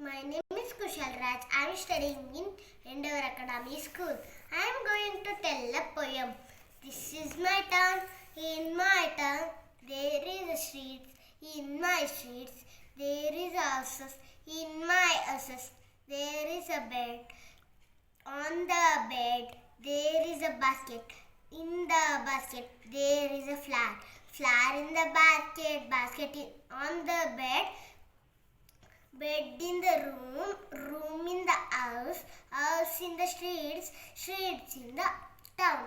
My name is Kushal Raj. I am studying in Endeavour Academy School. I am going to tell a poem. This is my town. In my town, there is a street. In my streets, there is houses. In my houses, there is a bed. On the bed, there is a basket. In the basket, there is a flower. Flower in the basket. Basket on the bed. Bed in the room, room in the house, house in the streets, streets in the town.